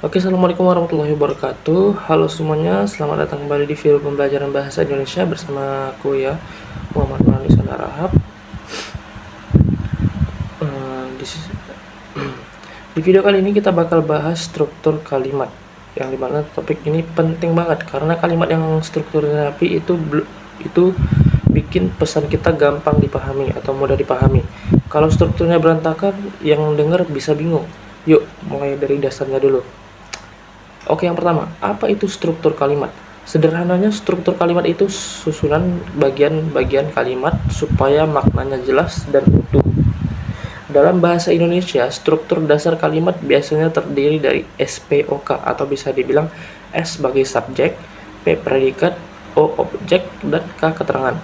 Oke, assalamualaikum warahmatullahi wabarakatuh. Halo semuanya, selamat datang kembali di video pembelajaran bahasa Indonesia bersama aku ya, Muhammad Mali Rahab. Di, di video kali ini kita bakal bahas struktur kalimat, yang dimana topik ini penting banget karena kalimat yang strukturnya rapi itu bikin pesan kita gampang dipahami atau mudah dipahami. Kalau strukturnya berantakan, yang denger bisa bingung. Yuk, mulai dari dasarnya dulu. Oke, yang pertama, apa itu struktur kalimat? Sederhananya, struktur kalimat itu susunan bagian-bagian kalimat supaya maknanya jelas dan utuh. Dalam bahasa Indonesia, struktur dasar kalimat biasanya terdiri dari SPOK atau bisa dibilang S sebagai subjek, P predikat, O objek, dan K keterangan.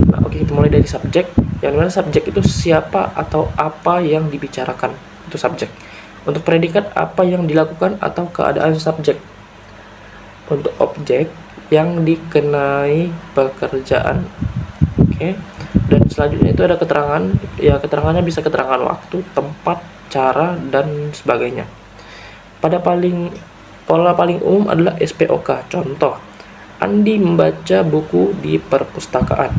Nah, oke, kita mulai dari subjek. Yang dimana subjek itu siapa atau apa yang dibicarakan, itu subjek. Untuk predikat, apa yang dilakukan atau keadaan subjek. Untuk objek, yang dikenai pekerjaan. Oke. Dan selanjutnya itu ada keterangan. Ya, keterangannya bisa keterangan waktu, tempat, cara, dan sebagainya. Pola paling umum adalah SPOK. Contoh, Andi membaca buku di perpustakaan.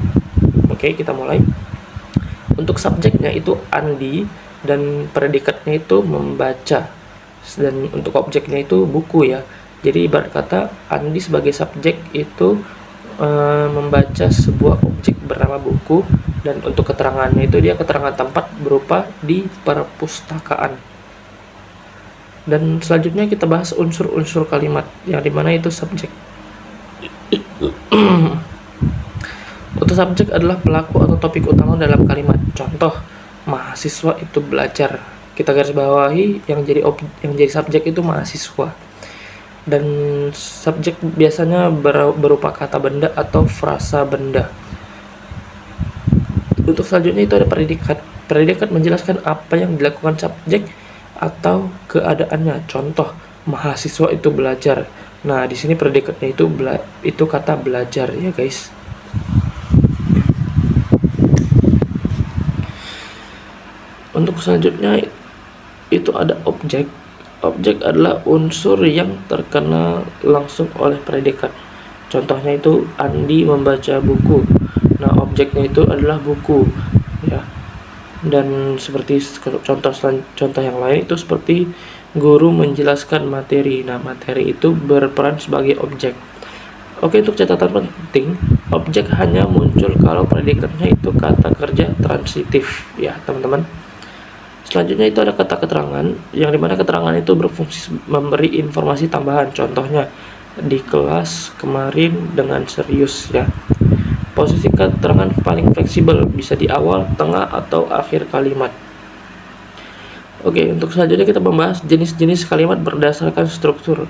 Oke, kita mulai. Untuk subjeknya itu Andi, dan predikatnya itu membaca, dan untuk objeknya itu buku ya. Jadi ibarat kata Andi sebagai subjek itu membaca sebuah objek bernama buku, dan untuk keterangannya itu dia keterangan tempat berupa di perpustakaan. Dan selanjutnya kita bahas unsur-unsur kalimat, yang dimana itu subjek. Untuk subjek adalah pelaku atau topik utama dalam kalimat. Contoh, mahasiswa itu belajar. Kita garis bawahi yang jadi subjek itu mahasiswa. Dan subjek biasanya berupa kata benda atau frasa benda. Untuk selanjutnya itu ada predikat. Predikat menjelaskan apa yang dilakukan subjek atau keadaannya. Contoh, mahasiswa itu belajar. Nah, di sini predikatnya itu kata belajar ya, guys. Untuk selanjutnya itu ada objek. Objek adalah unsur yang terkena langsung oleh predikat. Contohnya itu Andi membaca buku. Nah, objeknya itu adalah buku ya. Dan seperti contoh yang lain itu seperti guru menjelaskan materi. Nah, materi itu berperan sebagai objek. Oke, untuk catatan penting, objek hanya muncul kalau predikatnya itu kata kerja transitif ya, teman-teman. Selanjutnya itu ada kata keterangan, yang dimana keterangan itu berfungsi memberi informasi tambahan. Contohnya, di kelas kemarin dengan serius ya. Posisi keterangan paling fleksibel, bisa di awal, tengah, atau akhir kalimat. Oke, untuk selanjutnya kita membahas jenis-jenis kalimat berdasarkan struktur.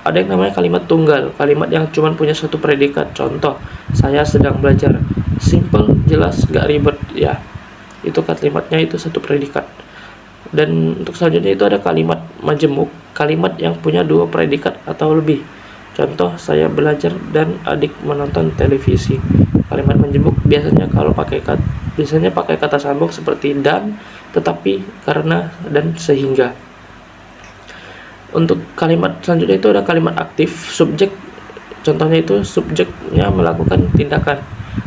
Ada yang namanya kalimat tunggal, kalimat yang cuma punya satu predikat. Contoh, saya sedang belajar. Simple, jelas, gak ribet ya. Itu kalimatnya itu satu predikat. Dan untuk selanjutnya itu ada kalimat majemuk, kalimat yang punya dua predikat atau lebih. Contoh, saya belajar dan adik menonton televisi. Kalimat majemuk biasanya pakai kata sambung seperti dan, tetapi, karena, dan sehingga. Untuk kalimat selanjutnya itu ada kalimat aktif, subjek. Contohnya itu subjeknya melakukan tindakan.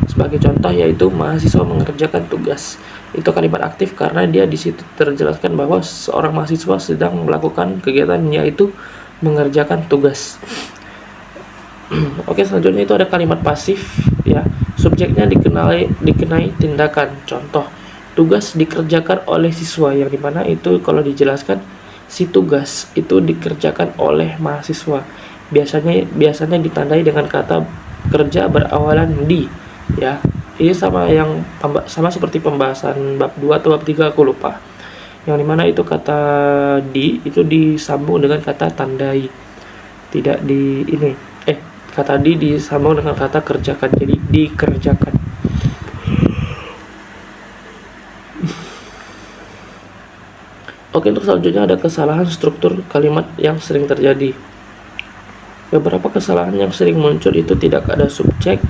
Sebagai contoh yaitu mahasiswa mengerjakan tugas. Itu kalimat aktif karena dia di situ terjelaskan bahwa seorang mahasiswa sedang melakukan kegiatan yaitu mengerjakan tugas. Oke, selanjutnya itu ada kalimat pasif ya. Subjeknya dikenai tindakan. Contoh, tugas dikerjakan oleh siswa, yang dimana itu kalau dijelaskan si tugas itu dikerjakan oleh mahasiswa. Biasanya ditandai dengan kata kerja berawalan di ya. Ini sama seperti pembahasan bab 2 atau bab 3, aku lupa. Yang dimana itu kata di itu disambung dengan kata tandai. Tidak di ini. Kata di disambung dengan kata kerjakan. Jadi dikerjakan. Oke, untuk selanjutnya ada kesalahan struktur kalimat yang sering terjadi. Beberapa kesalahan yang sering muncul itu tidak ada subjek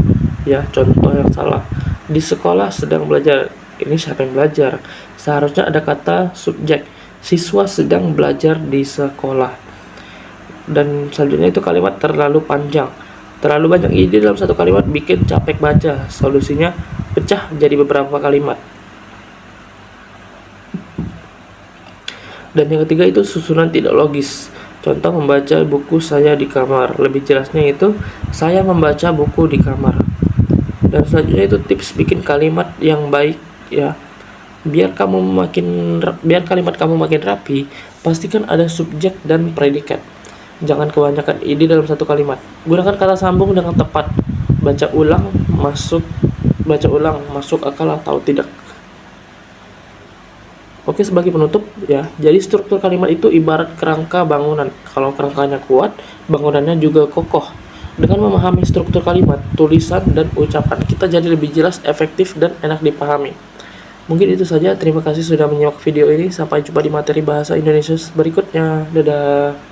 ya. Contoh yang salah, di sekolah sedang belajar. Ini siapa yang belajar? Seharusnya ada kata subjek, siswa sedang belajar di sekolah. Dan selanjutnya itu kalimat terlalu panjang. Terlalu banyak ide dalam satu kalimat bikin capek baca. Solusinya pecah jadi beberapa kalimat. Dan yang ketiga itu susunan tidak logis. Contoh membaca buku saya di kamar. Lebih jelasnya itu saya membaca buku di kamar. Dan selanjutnya itu tips bikin kalimat yang baik ya. Biar kalimat kamu makin rapi, pastikan ada subjek dan predikat. Jangan kebanyakan ide dalam satu kalimat. Gunakan kata sambung dengan tepat. Baca ulang, masuk akal atau tidak. Oke, sebagai penutup ya. Jadi struktur kalimat itu ibarat kerangka bangunan. Kalau kerangkanya kuat, bangunannya juga kokoh. Dengan memahami struktur kalimat, tulisan, dan ucapan, kita jadi lebih jelas, efektif, dan enak dipahami. Mungkin itu saja. Terima kasih sudah menyimak video ini. Sampai jumpa di materi bahasa Indonesia berikutnya. Dadah.